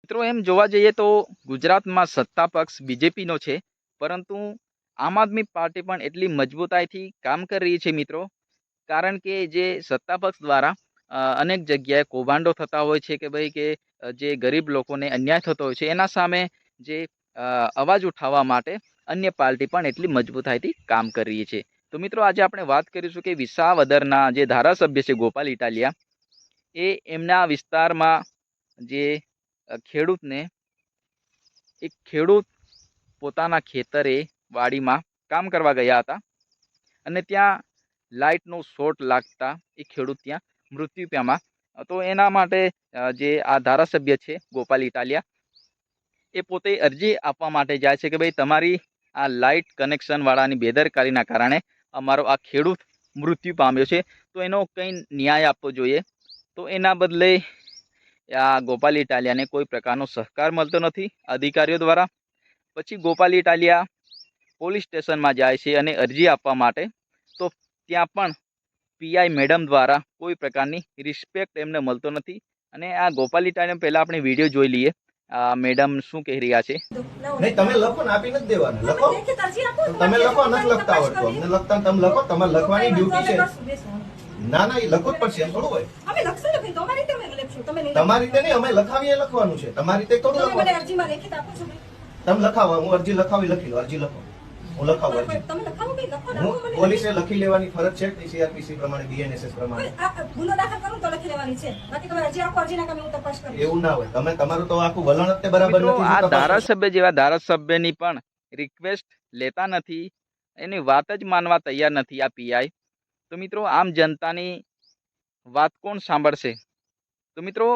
મિત્રો એમ જોવા જઈએ તો ગુજરાતમાં સત્તા પક્ષ બીજેપીનો છે, પરંતુ આમ આદમી પાર્ટી પણ એટલી મજબૂતાઈથી કામ કરી રહી છે મિત્રો. કારણ કે જે સત્તા પક્ષ દ્વારા અનેક જગ્યાએ કૌભાંડો થતા હોય છે કે ભાઈ કે જે ગરીબ લોકોને અન્યાય થતો હોય છે એના સામે જે અવાજ ઉઠાવવા માટે અન્ય પાર્ટી પણ એટલી મજબૂતાઈથી કામ કરી રહી છે. તો મિત્રો આજે આપણે વાત કરીશું કે વિસાવદરના જે ધારાસભ્ય છે ગોપાલ ઇટાલિયા, એ એમના વિસ્તારમાં જે ખેડૂતને એક ખેડૂત પોતાના ખેતરે વાડીમાં કામ કરવા ગયા હતા અને ત્યાં લાઇટનો શોર્ટ લાગતા એ ખેડૂત ત્યાં મૃત્યુ પામ્યા. તો એના માટે જે આ ધારાસભ્ય છે ગોપાલ ઇટાલિયા, એ પોતે અરજી આપવા માટે જાય છે કે ભાઈ તમારી આ લાઇટ કનેક્શન વાળાની બેદરકારીના કારણે અમારો આ ખેડૂત મૃત્યુ પામ્યો છે, તો એનો કંઈ ન્યાય આપવો જોઈએ. તો એના બદલે આ ગોપાલ ઇટાલિયાને કોઈ પ્રકારનો સહકાર મળતો નથી અધિકારીઓ દ્વારા. પછી ગોપાલ ઇટાલિયા પોલીસ સ્ટેશનમાં જાય છે અને અરજી આપવા માટે, તો ત્યાં પણ પીઆઈ મેડમ દ્વારા કોઈ પ્રકારની રિસ્પેક્ટ એમને મળતો નથી. અને આ ગોપાલ ઇટાલિયા પહેલા આપણે વિડીયો જોઈ લઈએ, આ મેડમ શું કહી રહ્યા છે. નહીં, તમે લખો ને, આપી નથી દેવાનું. લખો, તમે લખો, નથી લખતા આવડતું, અમને લખતા તમે લખો, તમારે લખવાની ડ્યુટી છે. ના ના, એ લખવું જ પડશે, એમ થોડું હોય. તમારી રીતે નહીં, અમે લખાવીએ લખવાનું છે, તમારી રીતે થોડું લખવાનું. તમે લખાવો, હું અરજી લખાવી લખી લો, અરજી લખો, હું લખાવું અરજી. હું પોલીસે લખી લેવાની ફરજ છે સીઆરપીસી પ્રમાણે, બીએનએસએસ પ્રમાણે. એવું ના હોય, તમે તમારું તો આખું વલણ જ તે બરાબર મિત્રો નથી. આ ધારાસભ્ય જેવા ધારાસભ્યની પણ રિક્વેસ્ટ લેતા નથી, એની વાત જ માનવા તૈયાર નથી આ પીઆઈ. તો મિત્રો આમ જનતાની વાત કોણ સાંભળશે? તો મિત્રો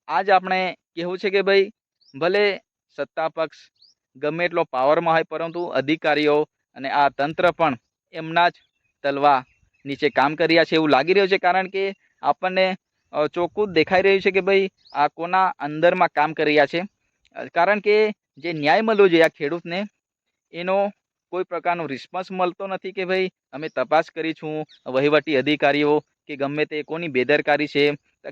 આજ આપણે કહેવું છે કે ભાઈ ભલે સત્તા પક્ષ ગમે એટલો પાવરમાં હોય, પરંતુ અધિકારીઓ અને આ તંત્ર પણ એમના જ તલવા નીચે કામ કરી રહ્યા છે એવું લાગી રહ્યું છે. કારણ કે આપણને ચોખ્ખું જ દેખાઈ રહ્યું છે કે ભાઈ આ કોના અંદરમાં કામ કરી રહ્યા છે. કારણ કે જે ન્યાય મળવો જોઈએ આ ખેડૂતને, એનો કોઈ પ્રકારનો રિસ્પોન્સ મળતો નથી કે ભાઈ અમે તપાસ કરીશું, વહીવટી અધિકારીઓ કે ગમે તે કોની બેદરકારી છે,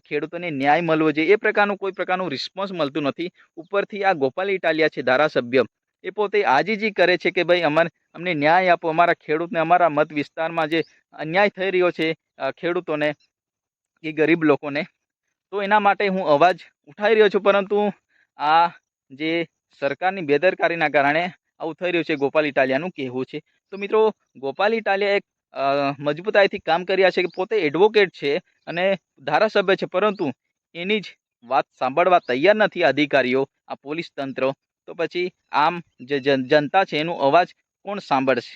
ખેડૂતોને ન્યાય મળવો જોઈએ એ પ્રકારનું કોઈ પ્રકારનું રિસ્પોન્સ મળતું નથી. ઉપરથી આ ગોપાલ ઇટાલિયા છે ધારાસભ્ય, એ પોતે આજીજી કરે છે કે ભાઈ અમને ન્યાય આપો, અમારા ખેડૂતને, અમારા મત વિસ્તારમાં જે અન્યાય થઈ રહ્યો છે ખેડૂતોને કે ગરીબ લોકોને, તો એના માટે હું અવાજ ઉઠાવી રહ્યો છું. પરંતુ આ જે સરકારની બેદરકારીના કારણે આવું થઈ રહ્યું છે, ગોપાલ ઇટાલિયાનું કહેવું છે. તો મિત્રો ગોપાલ ઇટાલિયા એક મજબૂતાઈથી કામ કર્યા છે કે પોતે એડવોકેટ છે અને ધારાસભ્ય છે, પરંતુ એની જ વાત સાંભળવા તૈયાર નથી અધિકારીઓ, આ પોલીસ તંત્ર. તો પછી આમ જે જનતા છે એનો અવાજ કોણ સાંભળશે?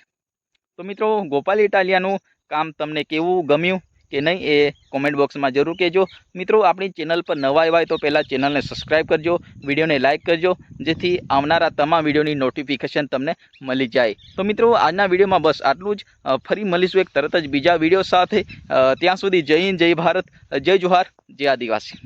તો મિત્રો ગોપાલ ઇટાલિયાનું કામ તમને કેવું ગમ્યું કે નહીં એ કોમેન્ટ બોક્સમાં જરૂર કહેજો. મિત્રો આપણી ચેનલ પર નવા આવ્યા હોય તો પહેલાં ચેનલને સબસ્ક્રાઈબ કરજો, વિડીયોને લાઇક કરજો, જેથી આવનારા તમામ વિડીયોની નોટિફિકેશન તમને મળી જાય. તો મિત્રો આજના વિડીયોમાં બસ આટલું જ. ફરી મળીશું એક તરત જ બીજા વિડીયો સાથે. ત્યાં સુધી જય હિન્દ, જય ભારત, જય જોહાર, જય આદિવાસી.